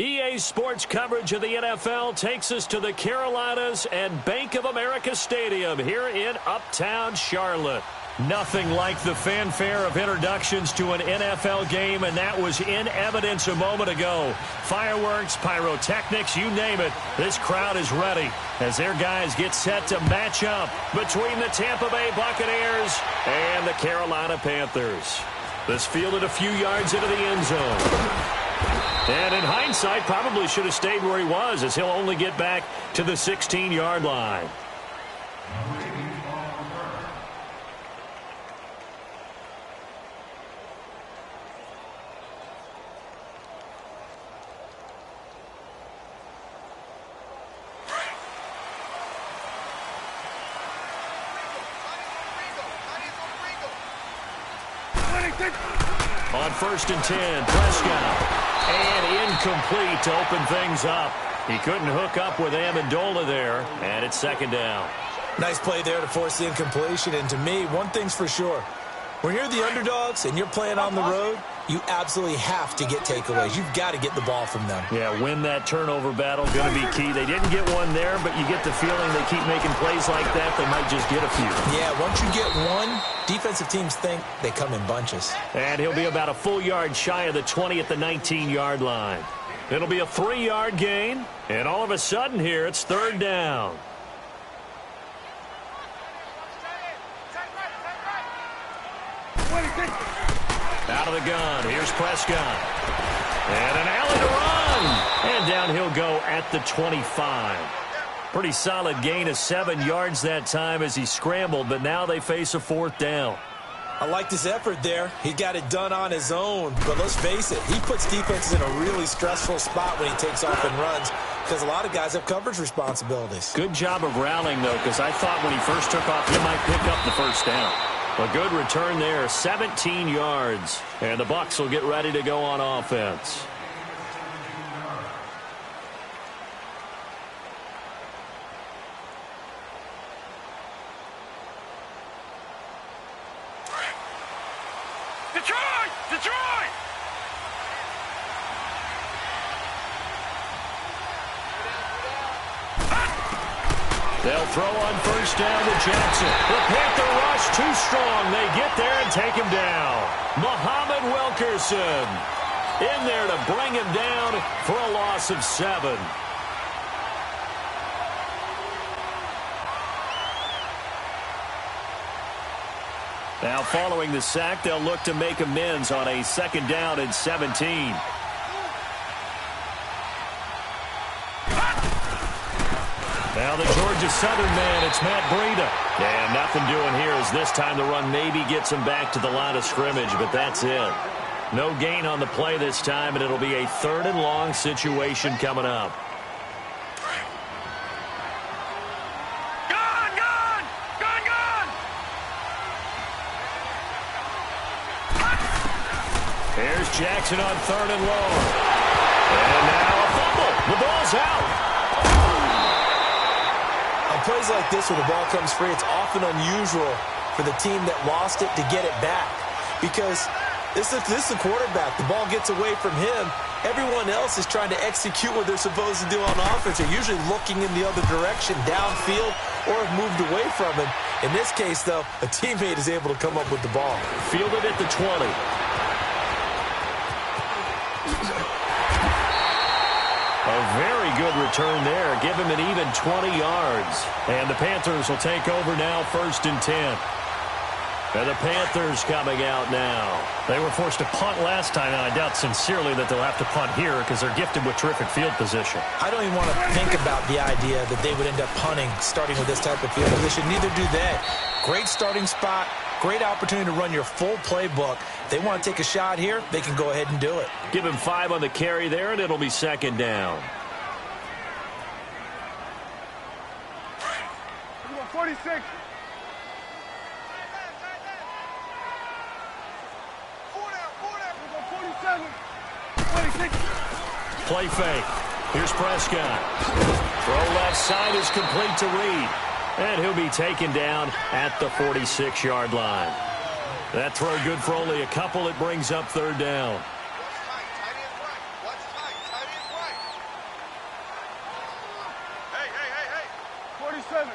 EA Sports coverage of the NFL takes us to the Carolinas and Bank of America Stadium here in Uptown Charlotte. Nothing like the fanfare of introductions to an NFL game, and that was in evidence a moment ago. Fireworks, pyrotechnics, you name it. This crowd is ready as their guys get set to match up between the Tampa Bay Buccaneers and the Carolina Panthers. This fielded a few yards into the end zone. And in hindsight, probably should have stayed where he was, as he'll only get back to the 16-yard line. On 1st and 10, Prescott. And incomplete to open things up. He couldn't hook up with Amendola there, and it's 2nd down. Nice play there to force the incompletion, and to me, one thing's for sure. When you're the underdogs and you're playing on the road, you absolutely have to get takeaways. You've got to get the ball from them. Yeah, win that turnover battle, going to be key. They didn't get one there, but you get the feeling they keep making plays like that, they might just get a few. Yeah, once you get one, defensive teams think they come in bunches. And he'll be about a full yard shy of the 20 at the 19-yard line. It'll be a 3-yard gain, and all of a sudden here, it's 3rd down. Out of the gun, here's Prescott. And an alley to run. And down he'll go at the 25. Pretty solid gain of 7 yards that time as he scrambled, but now they face a 4th down. I liked his effort there. He got it done on his own. But let's face it, he puts defenses in a really stressful spot when he takes off and runs, because a lot of guys have coverage responsibilities. Good job of rallying, though, because I thought when he first took off, he might pick up the 1st down. A good return there, 17 yards. And the Bucs will get ready to go on offense. Detroit! Detroit! They'll throw on 1st down to Jackson. The Panther rush too strong. They get there and take him down. Muhammad Wilkerson in there to bring him down for a loss of 7. Now following the sack, they'll look to make amends on a 2nd down and 17. Now the Georgia Southern man, it's Matt Breida. And nothing doing here as this time the run maybe gets him back to the line of scrimmage, but that's it. No gain on the play this time, and it'll be a 3rd and long situation coming up. Gone! Gone! Gone! Gone! Here's Jackson on 3rd and long. And now a fumble. The ball's out. On plays like this where the ball comes free, it's often unusual for the team that lost it to get it back, because this is the quarterback. The ball gets away from him. Everyone else is trying to execute what they're supposed to do on offense. They're usually looking in the other direction, downfield, or have moved away from him. In this case, though, a teammate is able to come up with the ball. Fielded at the 20. A very good return there. Give him an even 20 yards. And the Panthers will take over now, 1st and 10. And the Panthers coming out now. They were forced to punt last time, and I doubt sincerely that they'll have to punt here because they're gifted with terrific field position. I don't even want to think about the idea that they would end up punting starting with this type of field position. Neither do they. Great starting spot. Great opportunity to run your full playbook. If they want to take a shot here, they can go ahead and do it. Give him 5 on the carry there, and it'll be 2nd down. 46. Play fake. Here's Prescott. Throw left side is complete to Reed. And he'll be taken down at the 46-yard line. That throw good for only a couple. It brings up 3rd down. 47.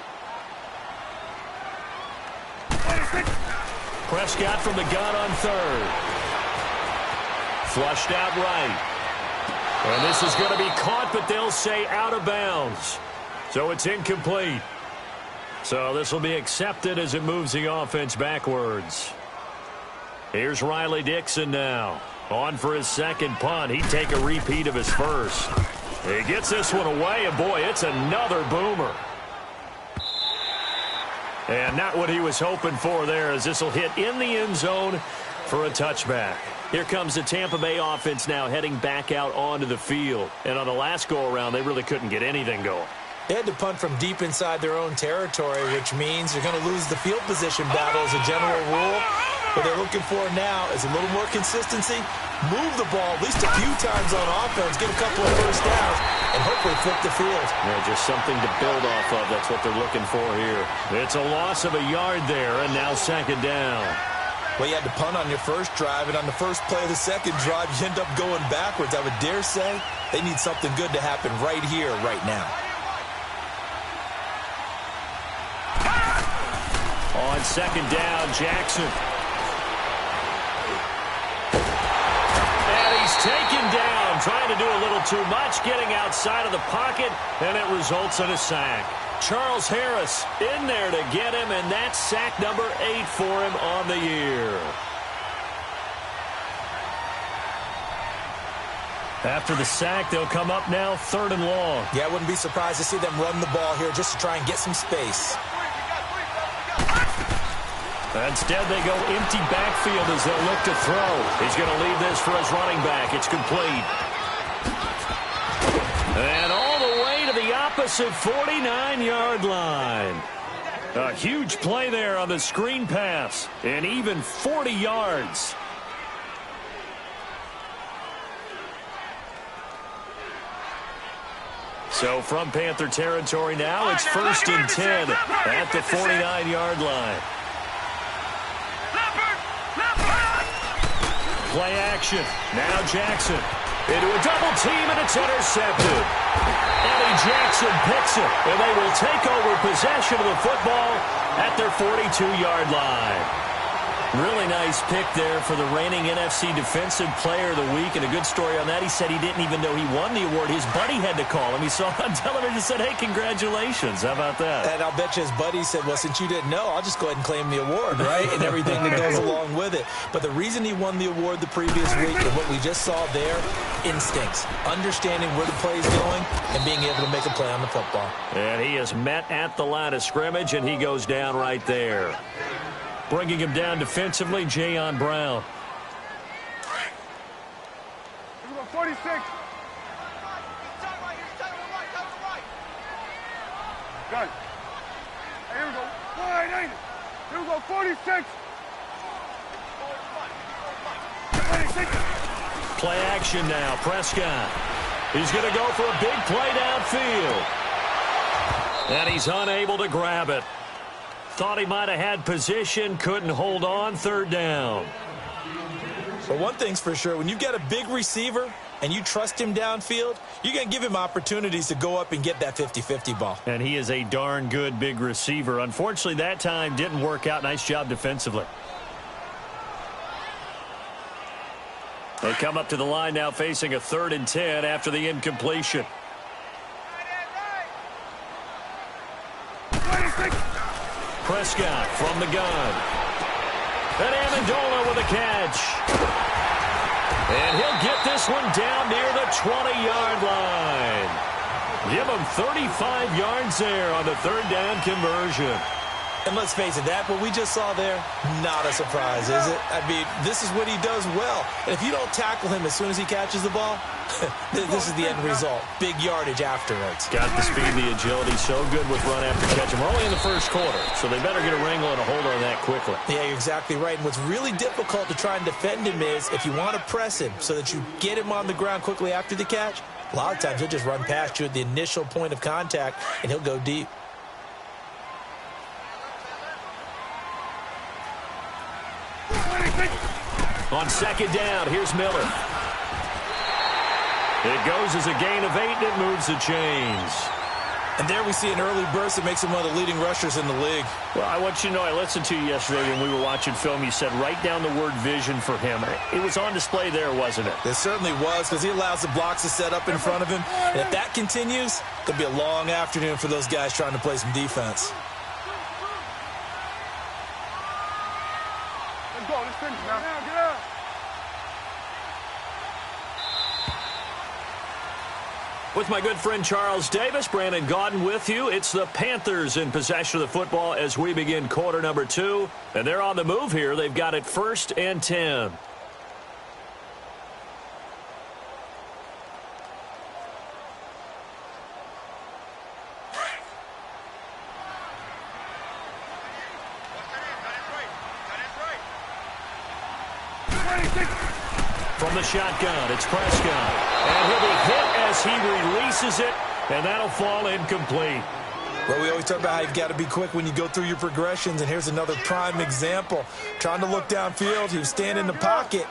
26. Prescott from the gun on third. Flushed out right. And this is going to be caught, but they'll say out of bounds. So it's incomplete. So this will be accepted as it moves the offense backwards. Here's Riley Dixon now. On for his second punt. He'd take a repeat of his first. He gets this one away, and boy, it's another boomer. And not what he was hoping for there, as this will hit in the end zone for a touchback. Here comes the Tampa Bay offense now heading back out onto the field. And on the last go-around, they really couldn't get anything going. They had to punt from deep inside their own territory, which means they're going to lose the field position battle as a general rule. What they're looking for now is a little more consistency, move the ball at least a few times on offense, get a couple of first downs, and hopefully flip the field. Yeah, just something to build off of. That's what they're looking for here. It's a loss of a yard there, and now second down. Well, you had to punt on your first drive, and on the first play of the second drive, you end up going backwards. I would dare say they need something good to happen right here, right now. On second down, Jackson. And he's taken down, trying to do a little too much, getting outside of the pocket, and it results in a sack. Charles Harris in there to get him, and that's sack number 8 for him on the year. After the sack, they'll come up now 3rd and long. Yeah, I wouldn't be surprised to see them run the ball here just to try and get some space. Instead, they go empty backfield as they'll look to throw. He's going to leave this for his running back. It's complete. And all the way to the opposite 49-yard line. A huge play there on the screen pass, and even 40 yards. So from Panther territory now, it's 1st and 10 at the 49-yard line. Play action. Now Jackson into a double team, and it's intercepted. Eddie Jackson picks it, and they will take over possession of the football at their 42-yard line. Really nice pick there for the reigning NFC Defensive Player of the Week, and a good story on that. He said he didn't even know he won the award. His buddy had to call him. He saw it on television and said, hey, congratulations. How about that? And I'll bet you his buddy said, well, since you didn't know, I'll just go ahead and claim the award, right? And everything that goes along with it. But the reason he won the award the previous week and what we just saw there, instincts, understanding where the play is going and being able to make a play on the football. And he is met at the line of scrimmage, and he goes down right there. Bringing him down defensively, Jayon Brown. 46. Got it. Hey, here we go. Wide, ain't it? Here we go. 46. 26. Play action now. Prescott. He's going to go for a big play downfield. And he's unable to grab it. Thought he might have had position, couldn't hold on, 3rd down. But one thing's for sure, when you've got a big receiver and you trust him downfield, you're going to give him opportunities to go up and get that 50-50 ball. And he is a darn good big receiver. Unfortunately, that time didn't work out. Nice job defensively. They come up to the line now facing a 3rd and 10 after the incompletion. Prescott from the gun. And Amendola with a catch. And he'll get this one down near the 20-yard line. Give him 35 yards there on the 3rd down conversion. And let's face it, that what we just saw there, not a surprise, is it? I mean, this is what he does well. And if you don't tackle him as soon as he catches the ball, this is the end result. Big yardage afterwards. Got the speed, the agility, so good with run after catch. And we're only in the 1st quarter, so they better get a wrangle and a hold on that quickly. Yeah, you're exactly right. And what's really difficult to try and defend him is if you want to press him so that you get him on the ground quickly after the catch, a lot of times he'll just run past you at the initial point of contact, and he'll go deep. On second down, here's Miller. It goes as a gain of 8, and it moves the chains. And there we see an early burst that makes him one of the leading rushers in the league. Well, I want you to know, I listened to you yesterday when we were watching film. You said write down the word vision for him. It was on display there, wasn't it? It certainly was, because he allows the blocks to set up in front of him. And if that continues, it'll be a long afternoon for those guys trying to play some defense. Let's go. Let's finish now. Get out. With my good friend Charles Davis, Brandon Gaudin with you. It's the Panthers in possession of the football as we begin quarter number 2. And they're on the move here. They've got it 1st and 10. From the shotgun, it's Prescott. And he'll be hit as he releases it, and that'll fall incomplete. Well, we always talk about how you've got to be quick when you go through your progressions, and here's another prime example. Trying to look downfield, he was standing in the pocket,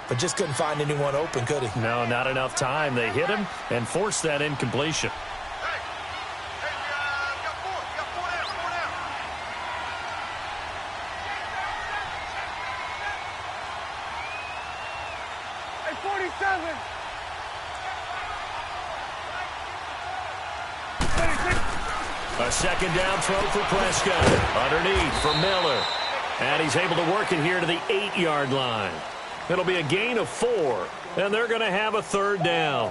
but just couldn't find anyone open, could he? No, not enough time. They hit him and forced that incompletion. A second down throw for Prescott. Underneath for Miller. And he's able to work it here to the 8-yard line. It'll be a gain of 4. And they're going to have a 3rd down.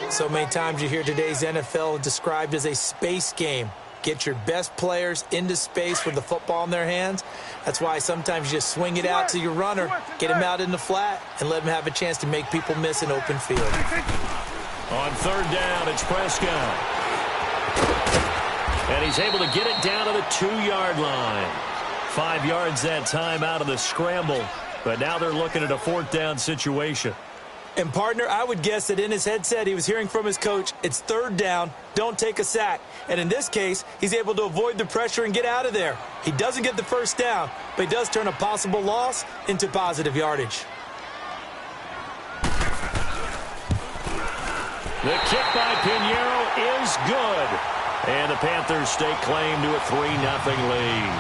So many times you hear today's NFL described as a space game. Get your best players into space with the football in their hands. That's why sometimes you just swing it out to your runner, get him out in the flat, and let him have a chance to make people miss an open field. On 3rd down, it's Prescott. And he's able to get it down to the 2-yard line. 5 yards that time out of the scramble. But now they're looking at a 4th down situation. And, partner, I would guess that in his headset he was hearing from his coach, it's 3rd down, don't take a sack. And in this case, he's able to avoid the pressure and get out of there. He doesn't get the 1st down, but he does turn a possible loss into positive yardage. The kick by Pinheiro is good. And the Panthers stake claim to a 3-0 lead.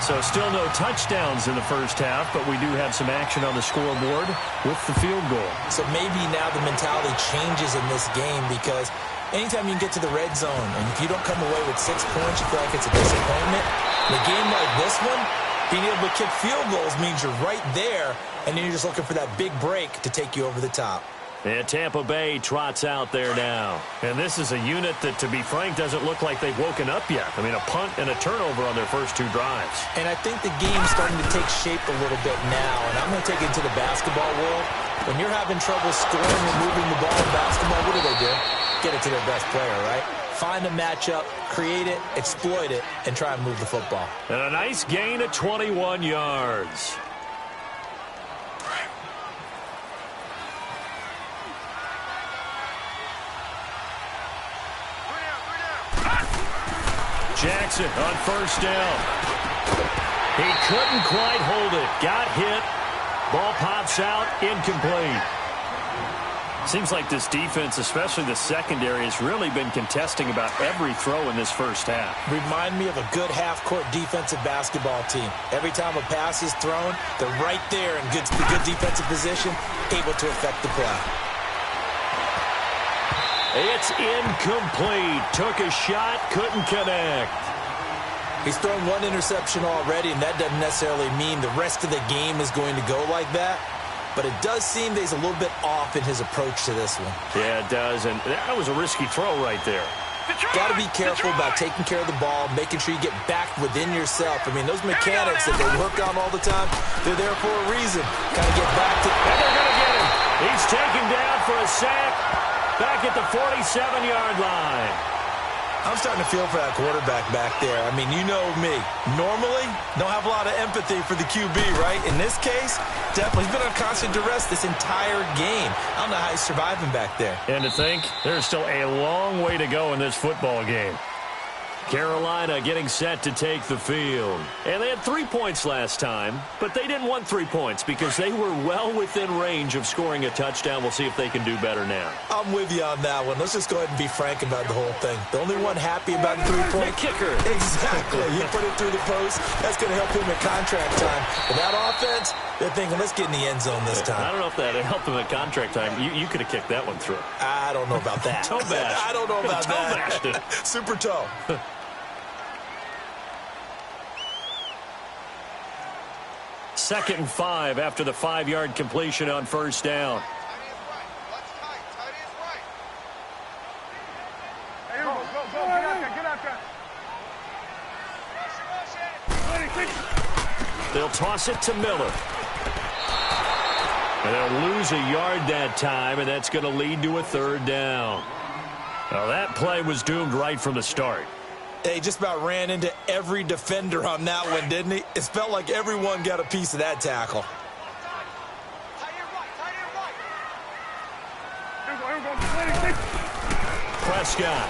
So still no touchdowns in the first half, but we do have some action on the scoreboard with the field goal. So maybe now the mentality changes in this game, because anytime you can get to the red zone, and if you don't come away with 6 points, you feel like it's a disappointment. In a game like this one, being able to kick field goals means you're right there, and then you're just looking for that big break to take you over the top. And Tampa Bay trots out there now. And this is a unit that, to be frank, doesn't look like they've woken up yet. I mean, a punt and a turnover on their first 2 drives. And I think the game's starting to take shape a little bit now. And I'm going to take it into the basketball world. When you're having trouble scoring or moving the ball in basketball, what do? Get it to their best player, right? Find a matchup, create it, exploit it, and try and move the football. And a nice gain of 21 yards. Jackson on 1st down. He couldn't quite hold it. Got hit. Ball pops out. Incomplete. Seems like this defense, especially the secondary, has really been contesting about every throw in this first half. Remind me of a good half-court defensive basketball team. Every time a pass is thrown, they're right there in good defensive position, able to affect the play. It's incomplete. Took a shot, couldn't connect. He's thrown 1 interception already, and that doesn't necessarily mean the rest of the game is going to go like that. But it does seem that he's a little bit off in his approach to this one. Yeah, it does, and that was a risky throw right there. Got to be careful about taking care of the ball, making sure you get back within yourself. I mean, those mechanics that they work on all the time, they're there for a reason. Got to get back to... And they're going to get him. He's taken down for a sack. Back at the 47-yard line. I'm starting to feel for that quarterback back there. I mean, you know me. Normally, don't have a lot of empathy for the QB, right? In this case, definitely. He's been on constant duress this entire game. I don't know how he's surviving back there. And to think, there's still a long way to go in this football game. Carolina getting set to take the field. And they had 3 points last time, but they didn't want 3 points because they were well within range of scoring a touchdown. We'll see if they can do better now. I'm with you on that one. Let's just go ahead and be frank about the whole thing. The only one happy about the 3-point kicker. Exactly. He put it through the post. That's going to help him at contract time. But that offense, they're thinking, let's get in the end zone this time. I don't know if that helped him at contract time. You could have kicked that one through. I don't know about that. Toe bash. I don't know about toe that. Bashed it. Super toe. Second and 5 after the 5-yard completion on first down. Hey, go, get out there. They'll toss it to Miller. And they'll lose a yard that time, and that's going to lead to a third down. Now, that play was doomed right from the start. He just about ran into every defender on that one, didn't he? It felt like everyone got a piece of that tackle. Prescott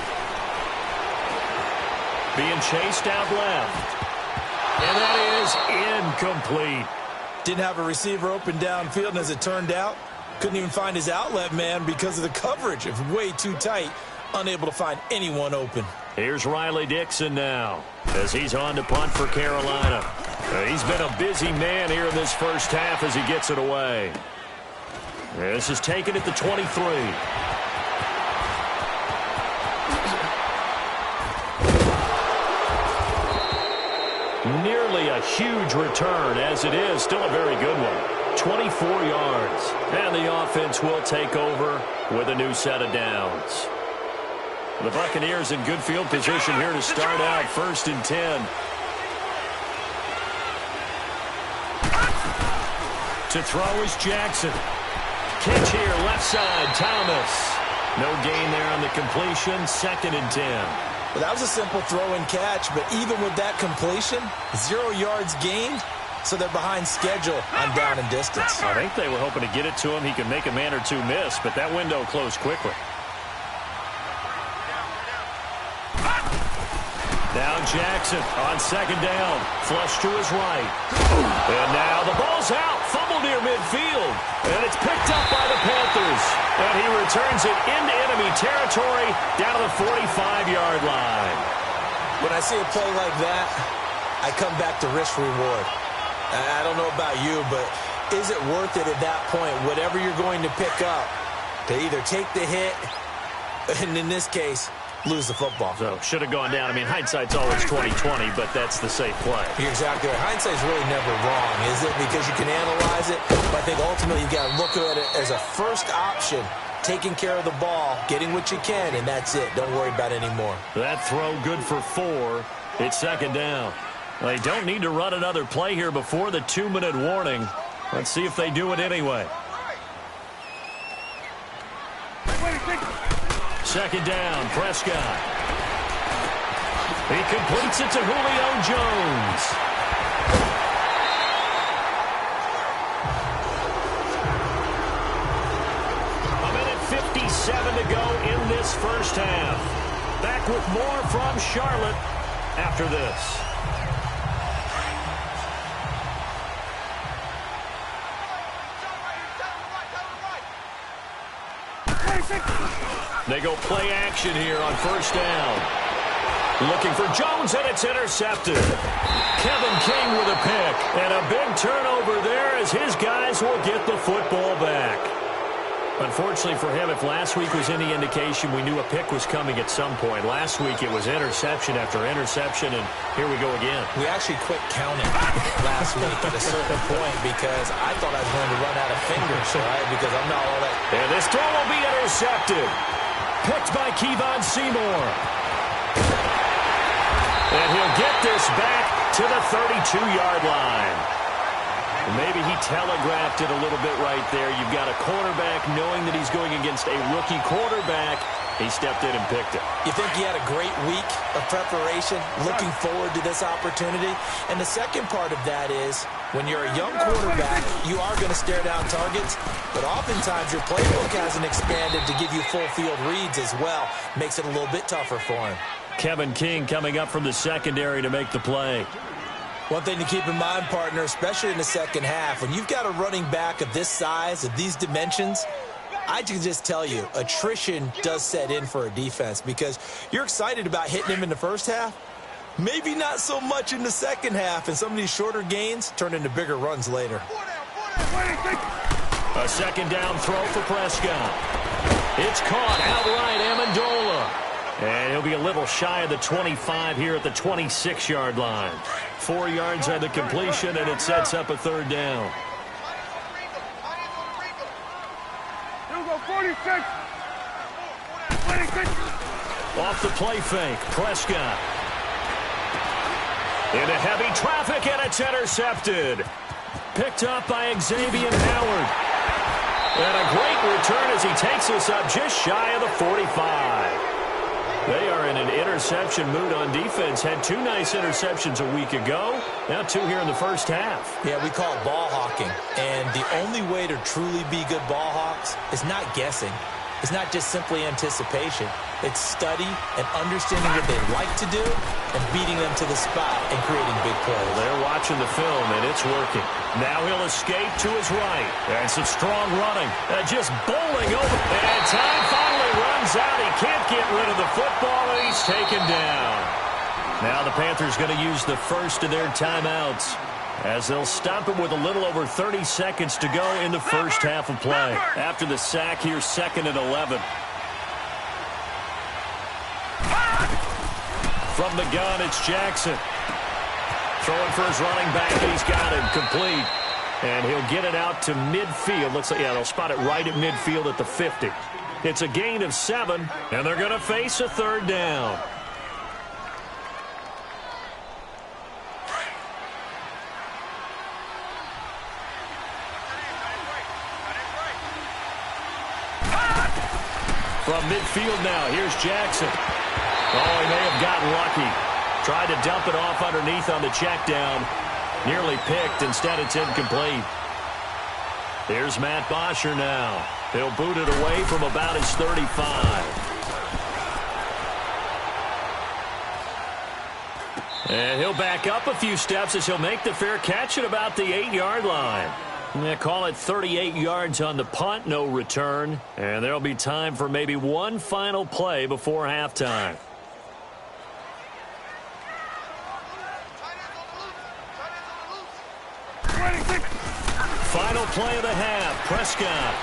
being chased out left. And that is incomplete. Didn't have a receiver open downfield, and as it turned out, couldn't even find his outlet man because of the coverage. It was way too tight, unable to find anyone open. Here's Riley Dixon now as he's on to punt for Carolina. He's been a busy man here in this first half as he gets it away. This is taken at the 23. Nearly a huge return, as it is still a very good one. 24 yards. And the offense will take over with a new set of downs. The Buccaneers in good field position here to start out. 1st and 10. To throw is Jackson. Catch here, left side, Thomas. No gain there on the completion. 2nd and 10. Well, that was a simple throw and catch, but even with that completion, 0 yards gained, so they're behind schedule on down and distance. I think they were hoping to get it to him. He could make a man or two miss, but that window closed quickly. Now Jackson on 2nd down. Flush to his right. And now the ball's out. Fumble near midfield. And it's picked up by the Panthers. And he returns it into enemy territory down to the 45-yard line. When I see a play like that, I come back to risk reward. I don't know about you, but is it worth it at that point, whatever you're going to pick up, to either take the hit, and in this case, lose the football? So, should have gone down. I mean, hindsight's always 20/20, but that's the safe play. You're exactly right. Hindsight's really never wrong, is it? Because you can analyze it, but I think ultimately you got to look at it as a first option, taking care of the ball, getting what you can, and that's it. Don't worry about it anymore. That throw good for 4. It's 2nd down. They don't need to run another play here before the 2-minute warning. Let's see if they do it anyway. 2nd down, Prescott. He completes it to Julio Jones. A minute 57 to go in this first half. Back with more from Charlotte after this. They go play action here on 1st down. Looking for Jones, and it's intercepted. Kevin King with a pick. And a big turnover there as his guys will get the football back. Unfortunately for him, if last week was any indication, we knew a pick was coming at some point. Last week it was interception after interception, and here we go again. We actually quit counting last week at a certain point because I thought I was going to run out of fingers, right? Because I'm not all that. And this throw will be intercepted. Picked by Kevon Seymour. And he'll get this back to the 32-yard line. Maybe he telegraphed it a little bit right there. You've got a quarterback knowing that he's going against a rookie quarterback. He stepped in and picked it. You think he had a great week of preparation, looking forward to this opportunity? And the second part of that is, when you're a young quarterback, you are going to stare down targets, but oftentimes your playbook hasn't expanded to give you full field reads as well. Makes it a little bit tougher for him. Kevin King coming up from the secondary to make the play. One thing to keep in mind, partner, especially in the second half, when you've got a running back of this size, of these dimensions, I can just tell you, attrition does set in for a defense because you're excited about hitting him in the first half. Maybe not so much in the second half, and some of these shorter gains turn into bigger runs later. A second down throw for Prescott. It's caught outright, Amendola. And he'll be a little shy of the 25 here at the 26-yard line. 4 yards on the completion, and it sets up a third down. Here we go, 46. 26. Off the play fake, Prescott. Into heavy traffic, and it's intercepted. Picked up by Xavier Howard. And a great return as he takes us up just shy of the 45. They are in an interception mood on defense. Had 2 nice interceptions a week ago. Now 2 here in the first half. Yeah, we call it ball hawking. And the only way to truly be good ball hawks is not guessing. It's not just simply anticipation. It's study and understanding what they like to do and beating them to the spot and creating big plays. They're watching the film, and it's working. Now he'll escape to his right. And some strong running. Just bowling over. And time finally runs out. He can't get rid of the football, and he's taken down. Now the Panthers going to use the first of their timeouts as they'll stop it with a little over 30 seconds to go in the first half of play. After the sack, here's 2nd and 11. From the gun, it's Jackson. Throwing for his running back, and he's got it complete. And he'll get it out to midfield. Looks like, yeah, they'll spot it right at midfield at the 50. It's a gain of 7, and they're going to face a third down. From midfield now, here's Jackson. Oh, he may have gotten lucky. Tried to dump it off underneath on the check down. Nearly picked. Instead, it's incomplete. Here's Matt Bosher now. He'll boot it away from about his 35. And he'll back up a few steps as he'll make the fair catch at about the 8-yard line. They call it 38 yards on the punt, no return. And there'll be time for maybe one final play before halftime. Final play of the half, Prescott.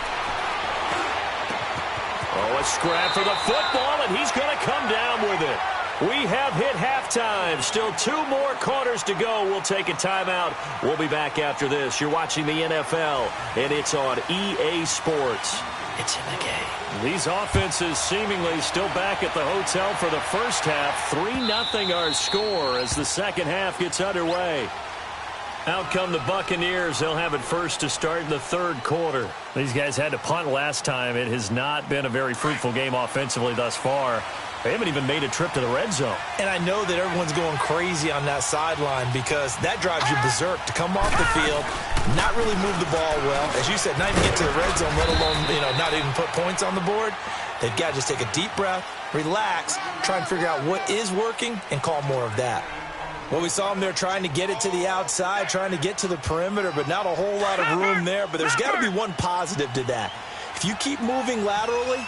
Oh, a scrap for the football, and he's going to come down with it. We have hit halftime. Still 2 more quarters to go. We'll take a timeout. We'll be back after this. You're watching the NFL, and it's on EA Sports. It's in the game. These offenses seemingly still back at the hotel for the first half. 3-0 our score as the second half gets underway. Out come the Buccaneers. They'll have it first to start in the third quarter. These guys had to punt last time. It has not been a very fruitful game offensively thus far. They haven't even made a trip to the red zone. And I know that everyone's going crazy on that sideline because that drives you berserk to come off the field, not really move the ball well. As you said, not even get to the red zone, let alone, not even put points on the board. They've got to just take a deep breath, relax, try and figure out what is working, and call more of that. Well, we saw them there trying to get it to the outside, trying to get to the perimeter, but not a whole lot of room there. But there's got to be one positive to that. If you keep moving laterally,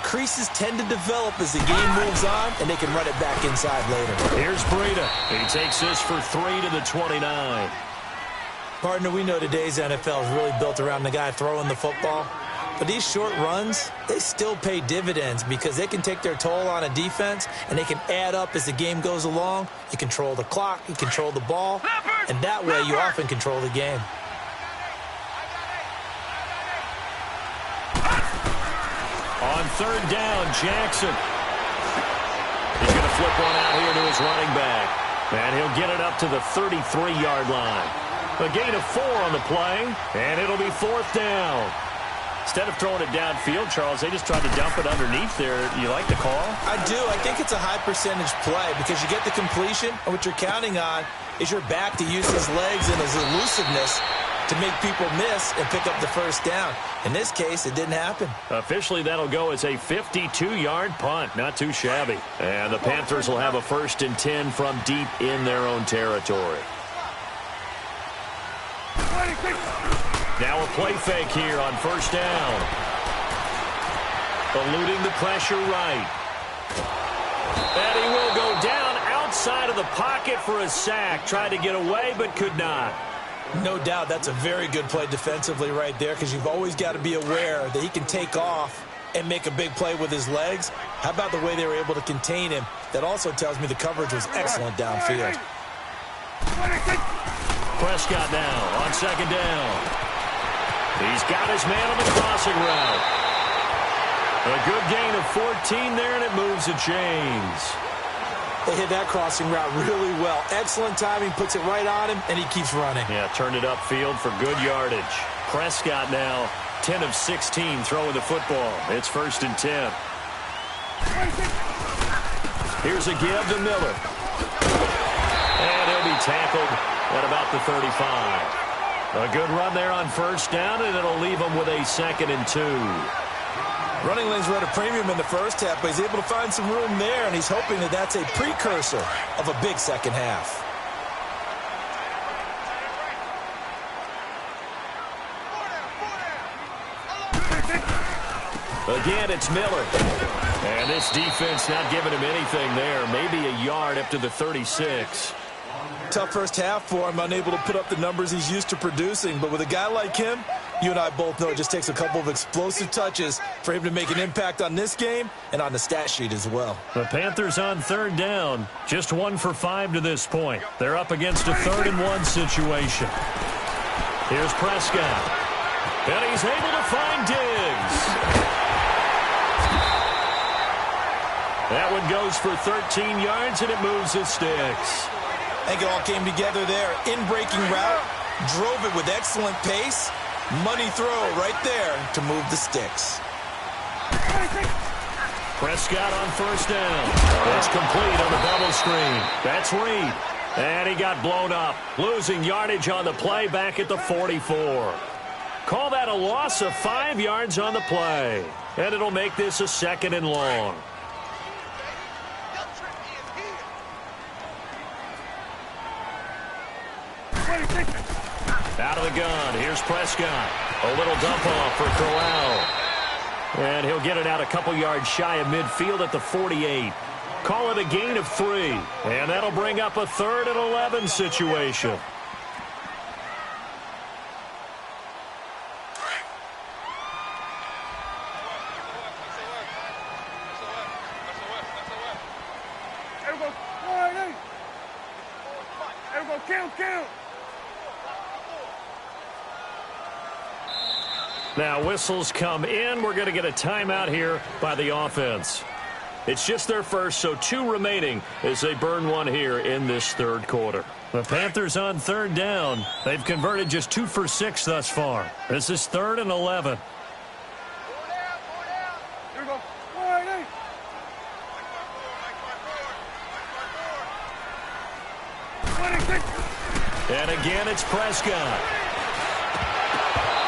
creases tend to develop as the game moves on, and they can run it back inside later. Here's Breida. He takes this for 3 to the 29. Partner, we know today's NFL is really built around the guy throwing the football. But these short runs, they still pay dividends because they can take their toll on a defense, and they can add up as the game goes along. You control the clock, you control the ball, and that way you often control the game. On third down, Jackson. He's going to flip one out here to his running back. And he'll get it up to the 33-yard line. A gain of 4 on the play, and it'll be 4th down. Instead of throwing it downfield, Charles, they just tried to dump it underneath there. You like the call? I do. I think it's a high-percentage play because you get the completion, and what you're counting on is your back to use his legs and his elusiveness to make people miss and pick up the first down. In this case, it didn't happen. Officially, that'll go as a 52-yard punt. Not too shabby. And the Panthers will have a 1st and 10 from deep in their own territory. Now a play fake here on 1st down. Eluding the pressure right. And he will go down outside of the pocket for a sack. Tried to get away, but could not. No doubt that's a very good play defensively right there, because you've always got to be aware that he can take off and make a big play with his legs. How about the way they were able to contain him? That also tells me the coverage was excellent downfield. Prescott now on 2nd down. He's got his man on the crossing route. A good gain of 14 there, and it moves the chains. They hit that crossing route really well. Excellent timing, puts it right on him, and he keeps running. Yeah, turned it upfield for good yardage. Prescott now 10 of 16 throwing the football. It's 1st and 10. Here's a give to Miller. And he'll be tackled at about the 35. A good run there on 1st down, and it'll leave him with a 2nd and 2. Running lanes were at a premium in the first half, but he's able to find some room there, and he's hoping that that's a precursor of a big second half. Again, it's Miller. And this defense not giving him anything there. Maybe a yard up to the 36. Tough first half for him, unable to put up the numbers he's used to producing. But with a guy like him, you and I both know it just takes a couple of explosive touches for him to make an impact on this game and on the stat sheet as well. The Panthers on 3rd down, just 1 for 5 to this point. They're up against a 3rd and 1 situation. Here's Prescott. And he's able to find Diggs. That one goes for 13 yards, and it moves the sticks. I think it all came together there. In-breaking route, drove it with excellent pace. Money throw right there to move the sticks. Prescott on 1st down. It's complete on the bubble screen. That's Reed. And he got blown up, losing yardage on the play back at the 44. Call that a loss of 5 yards on the play. And it'll make this a 2nd and long. Out of the gun, here's Prescott. A little dump off for Corral. And he'll get it out a couple yards shy of midfield at the 48. Call it a gain of 3. And that'll bring up a 3rd and 11 situation. Now whistles come in. We're going to get a timeout here by the offense. It's just their first, so 2 remaining as they burn one here in this 3rd quarter. The Panthers on 3rd down. They've converted just 2 for 6 thus far. This is 3rd and 11. And again, it's Prescott.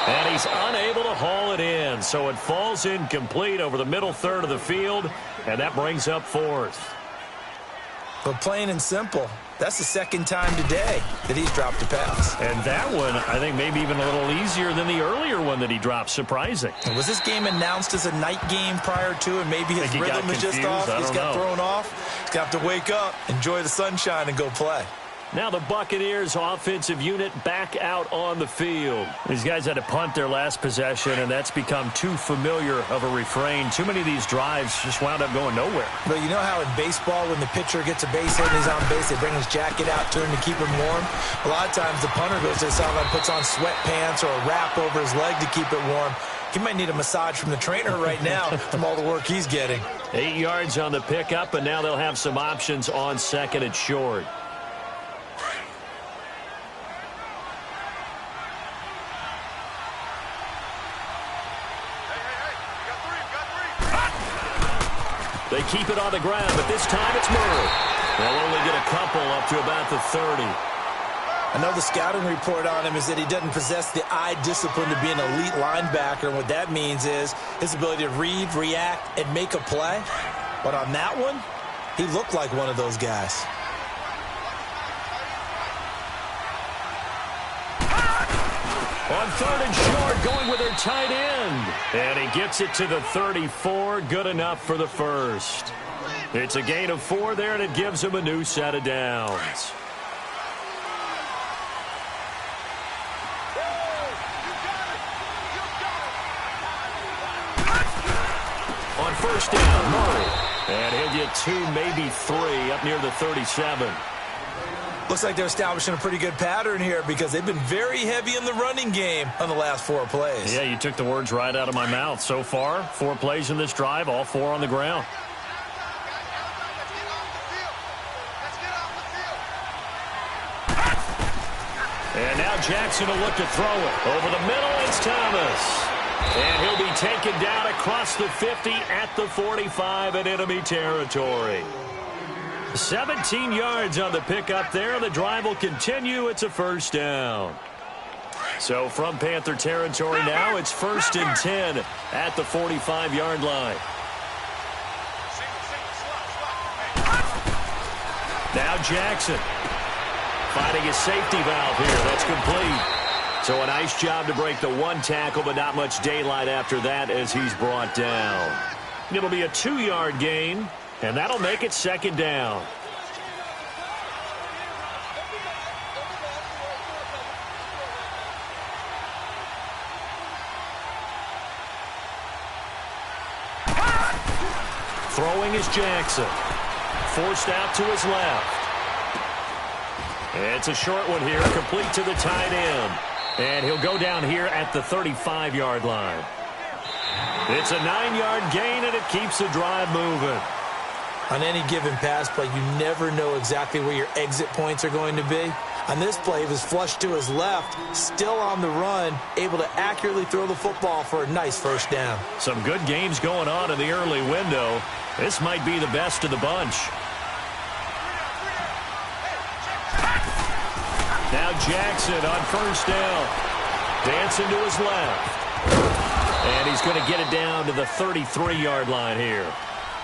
And he's unable to haul it in, so it falls incomplete over the middle 3rd of the field, and that brings up 4th. But plain and simple, that's the 2nd time today that he's dropped a pass. And that one, I think, maybe even a little easier than the earlier one that he dropped. Surprising. Was this game announced as a night game prior to, and maybe his rhythm is just off? He's got thrown off. He's got to wake up, enjoy the sunshine, and go play. Now the Buccaneers offensive unit back out on the field. These guys had to punt their last possession, and that's become too familiar of a refrain. Too many of these drives just wound up going nowhere. But you know how in baseball, when the pitcher gets a base hit and he's on base, they bring his jacket out to him to keep him warm? A lot of times the punter goes to the sideline, puts on sweatpants or a wrap over his leg to keep it warm. He might need a massage from the trainer right now from all the work he's getting. 8 yards on the pickup, and now they'll have some options on 2nd and short. They keep it on the ground, but this time it's Murray. They'll only get a couple up to about the 30. I know the scouting report on him is that he doesn't possess the eye discipline to be an elite linebacker. And what that means is his ability to read, react, and make a play. But on that one, he looked like one of those guys. On 3rd and short, going with their tight end. And he gets it to the 34. Good enough for the first. It's a gain of 4 there, and it gives him a new set of downs. On 1st down, Murray. And he'll get 2, maybe 3 up near the 37. Looks like they're establishing a pretty good pattern here because they've been very heavy in the running game on the last 4 plays. Yeah, you took the words right out of my mouth. So far, 4 plays in this drive, all 4 on the ground. And now Jackson will look to throw it. Over the middle, it's Thomas. And he'll be taken down across the 50 at the 45 in enemy territory. 17 yards on the pickup there. The drive will continue. It's a 1st down. So from Panther territory now, it's 1st and 10 at the 45-yard line. Now Jackson finding his safety valve here. That's complete. So a nice job to break the 1 tackle, but not much daylight after that as he's brought down. It'll be a 2-yard gain, and that'll make it 2nd down. Throwing is Jackson. Forced out to his left. It's a short one here, complete to the tight end. And he'll go down here at the 35-yard line. It's a 9-yard gain, and it keeps the drive moving. On any given pass play, you never know exactly where your exit points are going to be. On this play, he was flushed to his left, still on the run, able to accurately throw the football for a nice 1st down. Some good games going on in the early window. This might be the best of the bunch. Now Jackson on 1st down. Dancing to his left. And he's going to get it down to the 33-yard line here.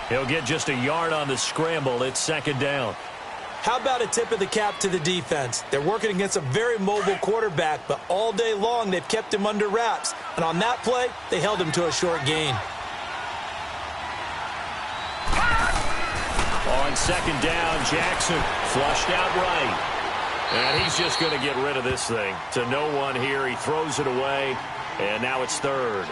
He'll get just a yard on the scramble. It's 2nd down. How about a tip of the cap to the defense? They're working against a very mobile quarterback, but all day long they've kept him under wraps. And on that play, they held him to a short gain. On 2nd down, Jackson flushed out right. And he's just going to get rid of this thing. To no one here. He throws it away. And now it's 3rd.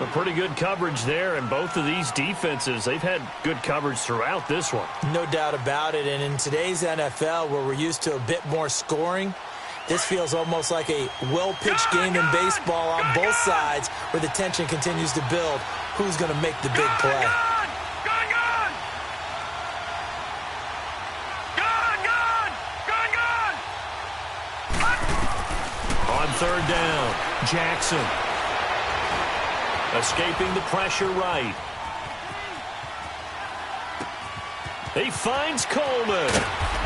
A pretty good coverage there. And both of these defenses, they've had good coverage throughout this one. No doubt about it. And in today's NFL, where we're used to a bit more scoring, this feels almost like a well-pitched game in baseball on both sides where the tension continues to build. Who's going to make the big play? On 3rd down, Jackson. Escaping the pressure right. He finds Coleman.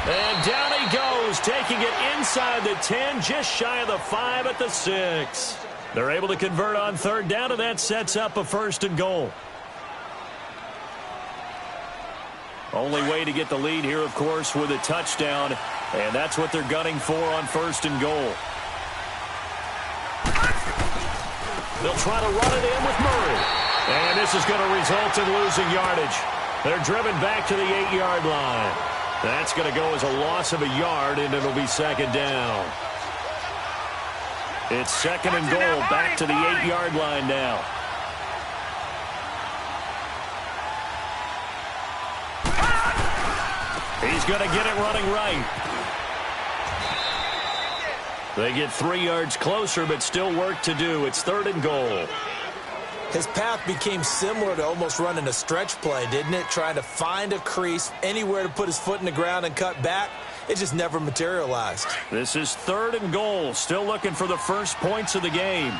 And down he goes, taking it inside the 10, just shy of the 5 at the 6. They're able to convert on 3rd down, and that sets up a 1st and goal. Only way to get the lead here, of course, with a touchdown. And that's what they're gunning for on 1st and goal. They'll try to run it in with Murray. And this is going to result in losing yardage. They're driven back to the 8-yard line. That's going to go as a loss of a yard, and it'll be 2nd down. It's 2nd and goal, back to the 8-yard line now. He's going to get it running right. They get 3 yards closer, but still work to do. It's 3rd and goal. His path became similar to almost running a stretch play, didn't it? Trying to find a crease, anywhere to put his foot in the ground and cut back. It just never materialized. This is 3rd and goal. Still looking for the first points of the game.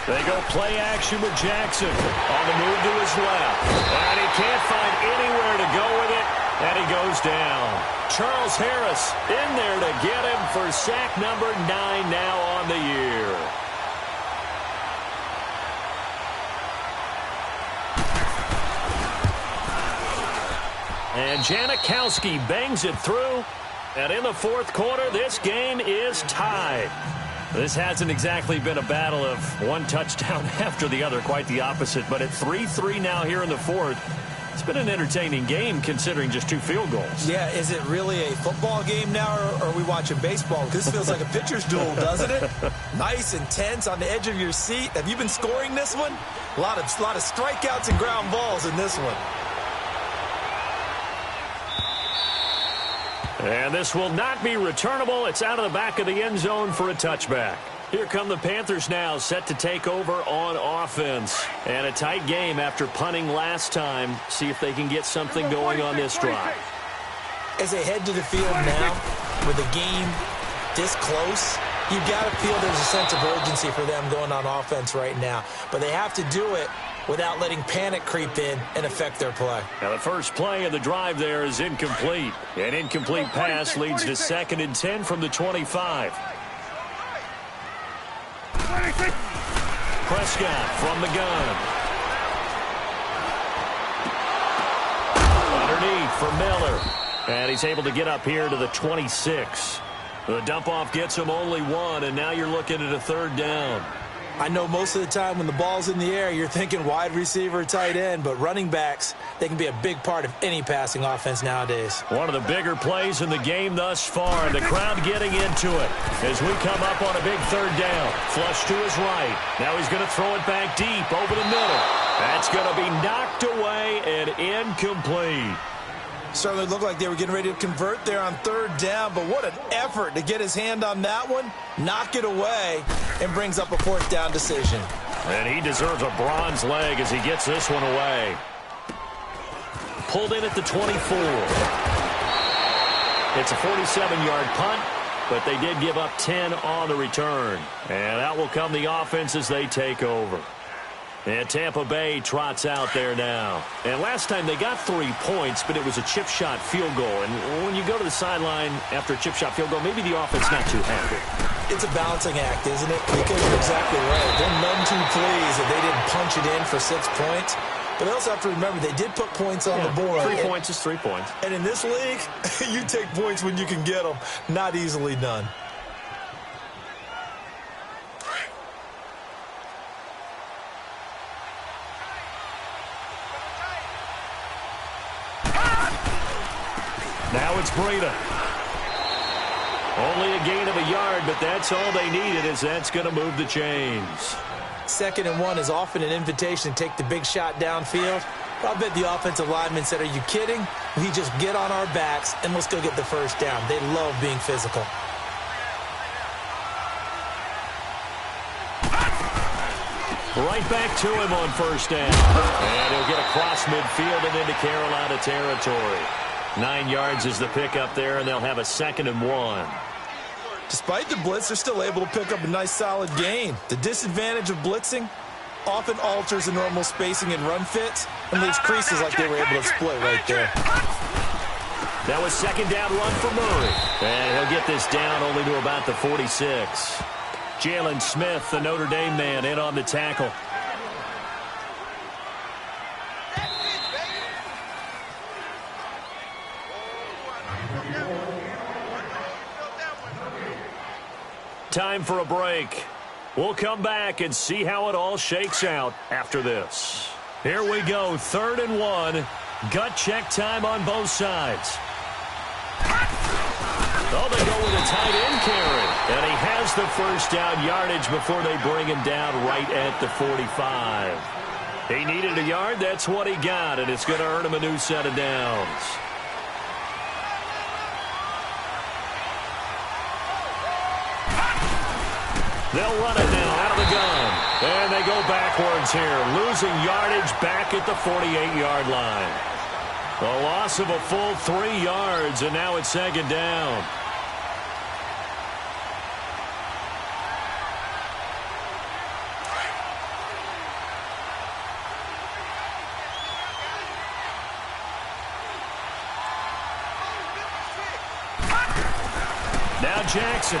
They go play action with Jackson on the move to his left. And he can't find anywhere to go with it, and he goes down. Charles Harris in there to get him for sack number 9 now on the year. And Janikowski bangs it through. And in the fourth quarter, this game is tied. This hasn't exactly been a battle of one touchdown after the other, quite the opposite. But at 3-3 now here in the fourth, it's been an entertaining game considering just 2 field goals. Yeah, is it really a football game now, or are we watching baseball? This feels like a pitcher's duel, doesn't it? Nice and tense on the edge of your seat. Have you been scoring this one? A lot of strikeouts and ground balls in this one. And this will not be returnable. It's out of the back of the end zone for a touchback. Here come the Panthers now, set to take over on offense. And a tight game after punting last time. See if they can get something going on this drive. As they head to the field now, with the game this close, you've got to feel there's a sense of urgency for them going on offense right now. But they have to do it without letting panic creep in and affect their play. Now the first play of the drive there is incomplete. An incomplete pass leads to 2nd and 10 from the 25. Prescott from the gun. Underneath for Miller. And he's able to get up here to the 26. The dump-off gets him only 1, and now you're looking at a 3rd down. I know most of the time when the ball's in the air, you're thinking wide receiver, tight end, but running backs, they can be a big part of any passing offense nowadays. One of the bigger plays in the game thus far. The crowd getting into it as we come up on a big 3rd down. Flush to his right. Now he's going to throw it back deep over the middle. That's going to be knocked away and incomplete. Certainly looked like they were getting ready to convert there on 3rd down, but what an effort to get his hand on that one, knock it away, and brings up a 4th down decision. And he deserves a bronze leg as he gets this one away. Pulled in at the 24. It's a 47-yard punt, but they did give up 10 on the return. And out will come the offense as they take over. And Tampa Bay trots out there now. And last time they got 3 points, but it was a chip shot field goal. And when you go to the sideline after a chip shot field goal, maybe the offense not too happy. It's a balancing act, isn't it? Because you're exactly right. They're none too pleased that they didn't punch it in for 6 points. But they also have to remember they did put points on the board. 3 points is 3 points. And in this league, you take points when you can get them. Not easily done. Now it's Breida. Only a gain of a yard, but that's all they needed, as that's going to move the chains. 2nd and 1 is often an invitation to take the big shot downfield. I bet the offensive lineman said, are you kidding? We just get on our backs and let's go get the 1st down. They love being physical. Right back to him on 1st down. And he'll get across midfield and into Carolina territory. 9 yards is the pickup there, and they'll have a 2nd and 1. Despite the blitz, they're still able to pick up a nice solid gain. The disadvantage of blitzing often alters the normal spacing and run fits and leaves creases like they were able to split right there. That was 2nd down run for Murray. And he'll get this down only to about the 46. Jalen Smith, the Notre Dame man, in on the tackle. Time for a break. We'll come back and see how it all shakes out after this. Here we go, 3rd and 1. Gut check time on both sides. Oh, they go with a tight end carry. And he has the 1st down yardage before they bring him down right at the 45. He needed a yard. That's what he got, and it's going to earn him a new set of downs. They'll run it now out of the gun. And they go backwards here, losing yardage back at the 48-yard line. A loss of a full 3 yards, and now it's 2nd down. Jackson.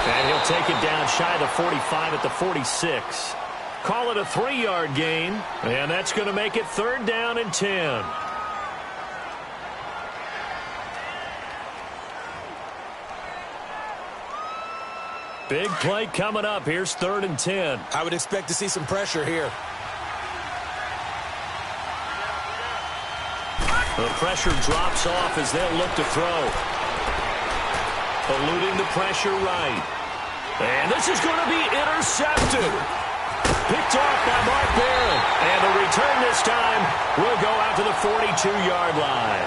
And he'll take it down shy of the 45 at the 46. Call it a 3-yard gain, and that's going to make it 3rd down and 10. Big play coming up. Here's 3rd and 10. I would expect to see some pressure here. The pressure drops off as they'll look to throw. Eluding the pressure right. And this is going to be intercepted. Picked off by Mark Barron. And the return this time will go out to the 42-yard line.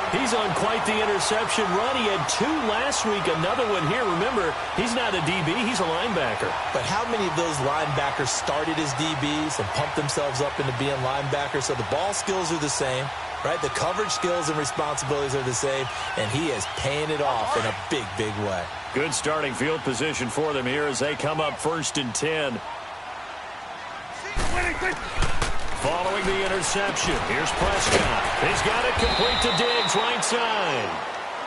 He's on quite the interception run. He had 2 last week, another one here. Remember, he's not a DB, he's a linebacker. But how many of those linebackers started as DBs and pumped themselves up into being linebackers? So the ball skills are the same, right? The coverage skills and responsibilities are the same, and he is paying it off in a big, big way. Good starting field position for them here as they come up 1st and 10. Following the interception, here's Prescott. He's got it complete to Diggs, right side.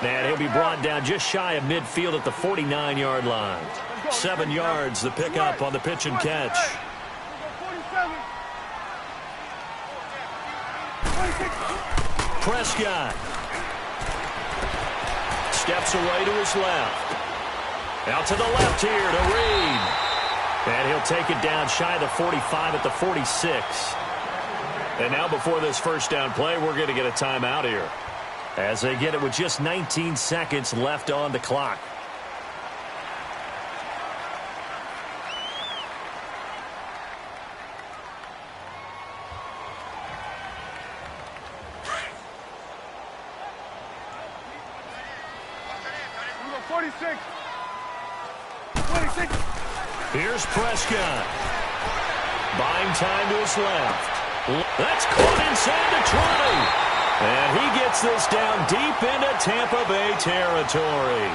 And he'll be brought down just shy of midfield at the 49-yard line. 7 yards, the pickup on the pitch and catch. Prescott steps away to his left. Out to the left here to Reed. And he'll take it down shy of the 45 at the 46. And now before this 1st down play, we're going to get a timeout here as they get it with just 19 seconds left on the clock. Number 46. Here's Prescott. Buying time to his left. That's caught inside the 20. And he gets this down deep into Tampa Bay territory.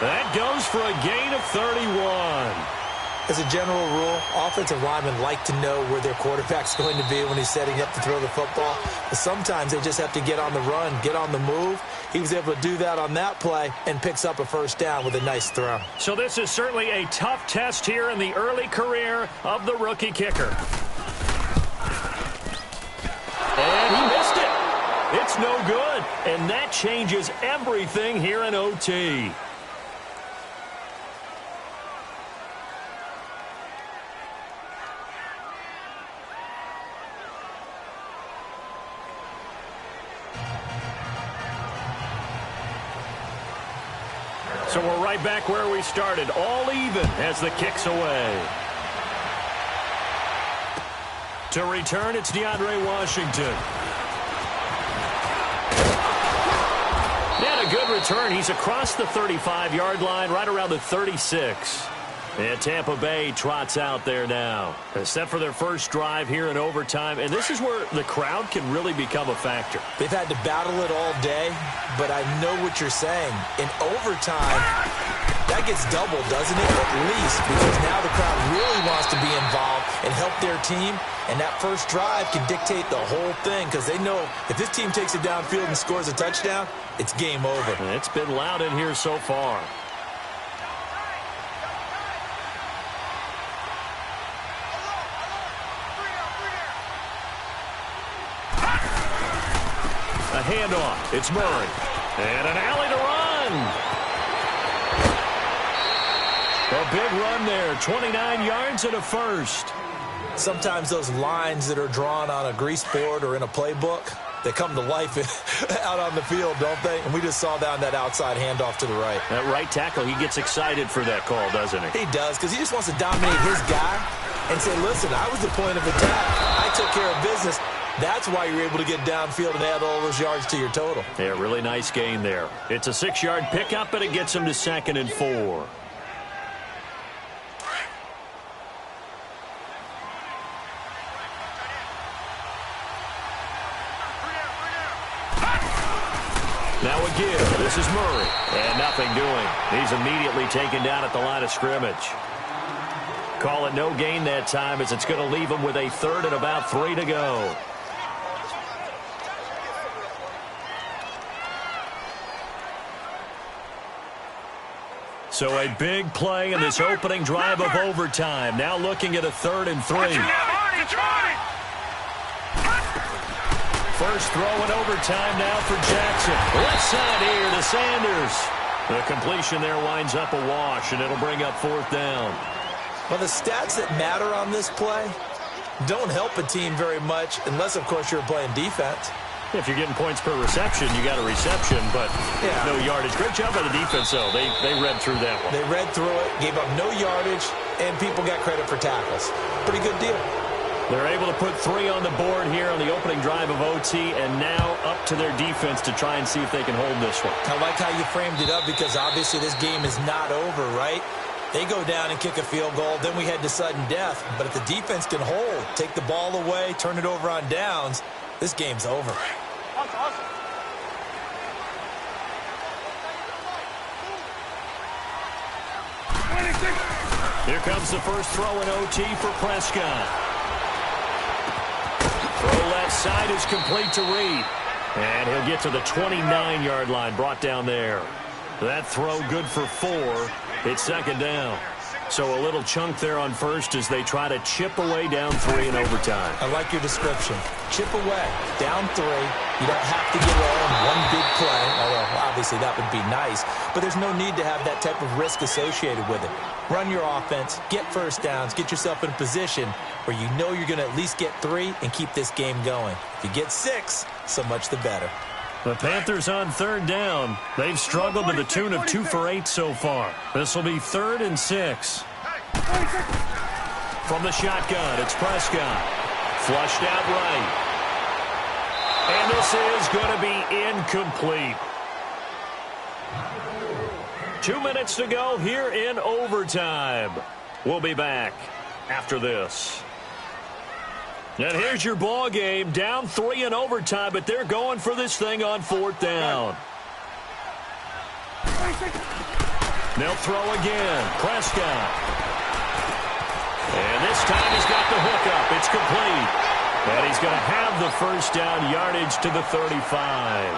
That goes for a gain of 31. As a general rule, offensive linemen like to know where their quarterback's going to be when he's setting up to throw the football. But sometimes they just have to get on the run, get on the move. He was able to do that on that play and picks up a 1st down with a nice throw. So this is certainly a tough test here in the early career of the rookie kicker. And he missed it. It's no good. And that changes everything here in OT. So we're right back where we started, all even as the kick's away. To return, it's DeAndre Washington. And a good return. He's across the 35-yard line, right around the 36. And Tampa Bay trots out there now. Set for their first drive here in overtime. And this is where the crowd can really become a factor. They've had to battle it all day, but I know what you're saying. In overtime, that gets doubled, doesn't it? At least, because now the crowd really wants to be involved and help their team. And that first drive can dictate the whole thing because they know if this team takes it downfield and scores a touchdown, it's game over. And it's been loud in here so far. A handoff. It's Murray. And an alley to run. A big run there. 29 yards and a 1st. Sometimes those lines that are drawn on a grease board or in a playbook, they come to life out on the field, don't they? And we just saw down that outside handoff to the right. That right tackle, he gets excited for that call, doesn't he? He does, because he just wants to dominate his guy and say, listen, I was the point of attack. I took care of business. That's why you're able to get downfield and add all those yards to your total. Yeah, really nice gain there. It's a 6-yard pickup, and it gets him to 2nd and 4. Now again, this is Murray. And nothing doing. He's immediately taken down at the line of scrimmage. Call it no gain that time as it's going to leave him with a 3rd and about 3 to go. So a big play in this opening drive of overtime. Now looking at a 3rd and 3. First throw in overtime now for Jackson. Left side here to Sanders. The completion there winds up a wash, and it'll bring up 4th down. Well, the stats that matter on this play don't help a team very much unless, of course, you're playing defense. If you're getting points per reception, you got a reception, but no yardage. Great job by the defense, though. They read through that one. They read through it, gave up no yardage, and people got credit for tackles. Pretty good deal. They're able to put 3 on the board here on the opening drive of OT, and now up to their defense to try and see if they can hold this one. I like how you framed it up because obviously this game is not over, right? They go down and kick a field goal, then we head to sudden death. But if the defense can hold, take the ball away, turn it over on downs, this game's over. Here comes the first throw in OT for Prescott. Throw left side is complete to Reed. And he'll get to the 29-yard line, brought down there. That throw good for 4. It's 2nd down. So a little chunk there on first as they try to chip away down 3 in overtime. I like your description. Chip away, down 3. You don't have to get it all in one big play, although obviously that would be nice. But there's no need to have that type of risk associated with it. Run your offense, get first downs, get yourself in a position where you know you're going to at least get 3 and keep this game going. If you get 6, so much the better. The Panthers on 3rd down. They've struggled to the tune of 2 for 8 so far. This will be 3rd and 6. From the shotgun, it's Prescott. Flushed out right. And this is going to be incomplete. 2 minutes to go here in overtime. We'll be back after this. And here's your ball game. Down 3 in overtime, but they're going for this thing on 4th down. They'll throw again. Prescott. And this time he's got the hookup. It's complete. And he's going to have the first down yardage to the 35.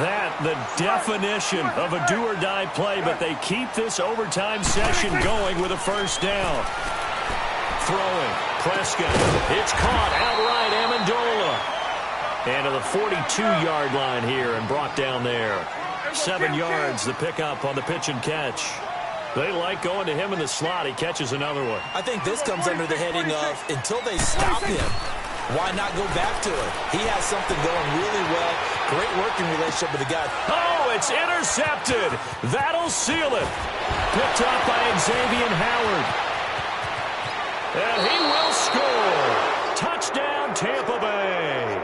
That, the definition of a do-or-die play, but they keep this overtime session going with a first down. Throwing, Prescott. It's caught outright, Amendola. And to the 42-yard line here and brought down there. 7 yards, the pickup on the pitch and catch. They like going to him in the slot. He catches another one. I think this comes under the heading of until they stop him, why not go back to it? He has something going really well. Great working relationship with the guy. Oh, it's intercepted. That'll seal it. Picked up by Xavier Howard. And he will score. Touchdown, Tampa Bay.